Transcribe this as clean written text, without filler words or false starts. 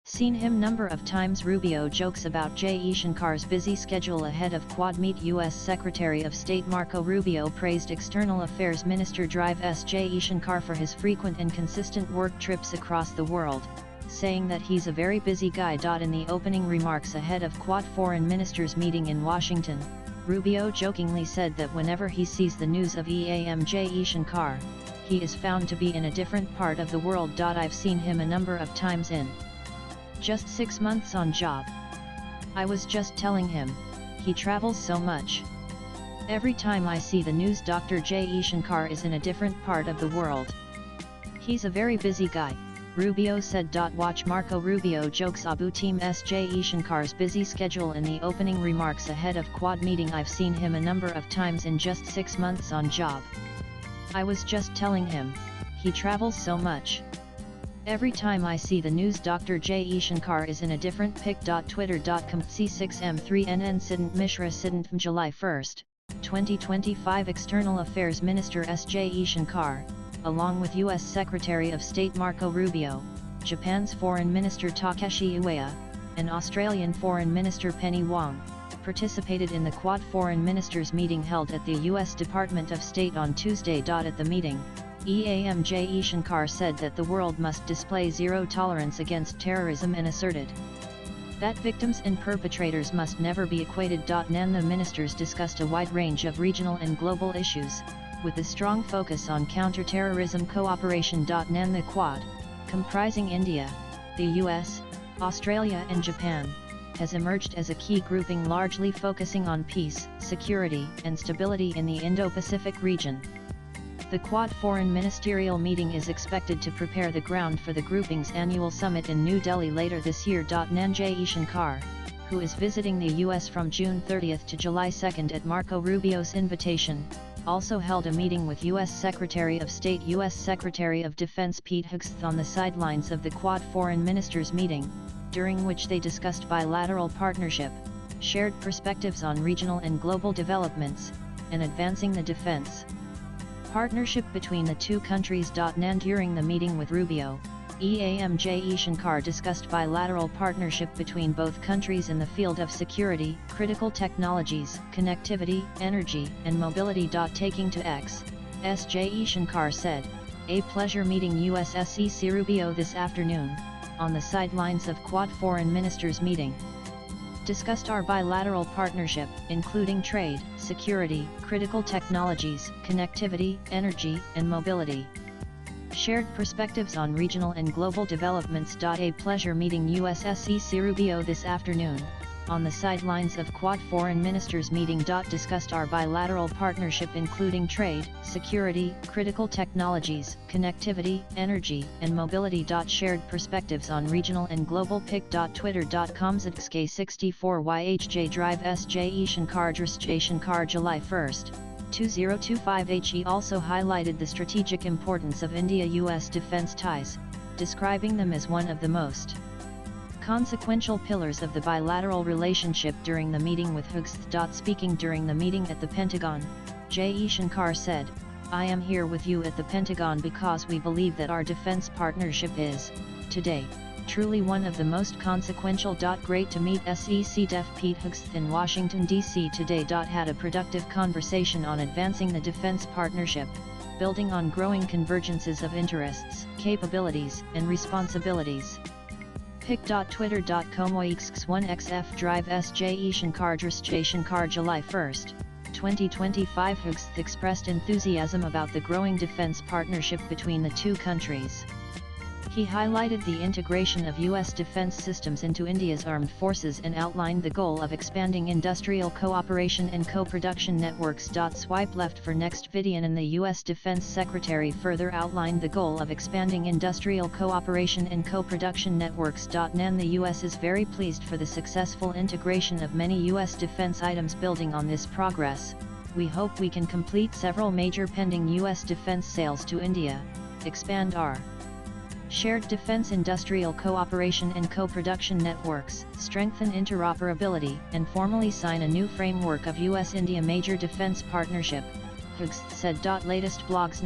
Seen him number of times. Rubio jokes about Jaishankar's busy schedule ahead of Quad meet. U.S. Secretary of State Marco Rubio praised External Affairs Minister Jaishankar for his frequent and consistent work trips across the world, saying that he's a very busy guy. In the opening remarks ahead of Quad foreign ministers meeting in Washington, Rubio jokingly said that whenever he sees the news of Jaishankar, he is found to be in a different part of the world. I've seen him a number of times in just 6 months on job. I was just telling him, he travels so much. Every time I see the news, Dr. Jaishankar is in a different part of the world. He's a very busy guy, Rubio said. Watch Marco Rubio jokes Abu Team S. Jaishankar's busy schedule in the opening remarks ahead of Quad meeting. I've seen him a number of times in just 6 months on job. I was just telling him, he travels so much. Every time I see the news, Dr. Jaishankar is in a different pic. Twitter.com C6M3NN Siddhant Mishra Siddhant July 1, 2025 External Affairs Minister S. Jaishankar, along with U.S. Secretary of State Marco Rubio, Japan's Foreign Minister Takeshi Ueda, and Australian Foreign Minister Penny Wong, participated in the Quad Foreign Ministers meeting held at the U.S. Department of State on Tuesday. At the meeting, Jaishankar said that the world must display zero tolerance against terrorism and asserted that victims and perpetrators must never be equated. The ministers discussed a wide range of regional and global issues, with a strong focus on counter-terrorism cooperation. The Quad, comprising India, the US, Australia and Japan, has emerged as a key grouping largely focusing on peace, security and stability in the Indo-Pacific region. The Quad Foreign Ministerial meeting is expected to prepare the ground for the grouping's annual summit in New Delhi later this year. Jaishankar, who is visiting the US from June 30 to July 2 at Marco Rubio's invitation, also held a meeting with U.S. Secretary of State U.S. Secretary of Defense Pete Hegseth on the sidelines of the Quad Foreign Ministers meeting, during which they discussed bilateral partnership, shared perspectives on regional and global developments, and advancing the defense partnership between the two countries. During the meeting with Rubio, Jaishankar discussed bilateral partnership between both countries in the field of security, critical technologies, connectivity, energy, and mobility. Taking to X, S. Jaishankar said, "A pleasure meeting U.S. SEC Rubio this afternoon, on the sidelines of Quad Foreign Ministers meeting. Discussed our bilateral partnership, including trade, security, critical technologies, connectivity, energy, and mobility. Shared perspectives on regional and global developments. A pleasure meeting U.S. SEC Rubio this afternoon, on the sidelines of Quad Foreign Ministers meeting. Discussed our bilateral partnership including trade, security, critical technologies, connectivity, energy, and mobility. Shared perspectives on regional and global pic. Twitter.com ZXK64YHJ Drive S. Jaishankar July 1, 2025 He also highlighted the strategic importance of India-US defense ties, describing them as one of the most consequential pillars of the bilateral relationship. During the meeting with Hegseth. Speaking during the meeting at the Pentagon, Jaishankar said, "I am here with you at the Pentagon because we believe that our defense partnership is, today, truly one of the most consequential. Great to meet SEC Def Pete Hegseth in Washington, D.C. today. Had a productive conversation on advancing the defense partnership, building on growing convergences of interests, capabilities, and responsibilities." Pic.twitter.com X1XF Drive S. Jaishankar July 1, 2025 Hegseth expressed enthusiasm about the growing defense partnership between the two countries. He highlighted the integration of U.S. defense systems into India's armed forces and outlined the goal of expanding industrial cooperation and co-production networks. Swipe left for next video. And the U.S. Defense Secretary further outlined the goal of expanding industrial cooperation and co-production networks. The U.S. is very pleased for the successful integration of many U.S. defense items. Building on this progress, we hope we can complete several major pending U.S. defense sales to India, expand our shared defense industrial cooperation and co-production networks, strengthen interoperability, and formally sign a new framework of US-India major defense partnership, Hegseth said. Latest blogs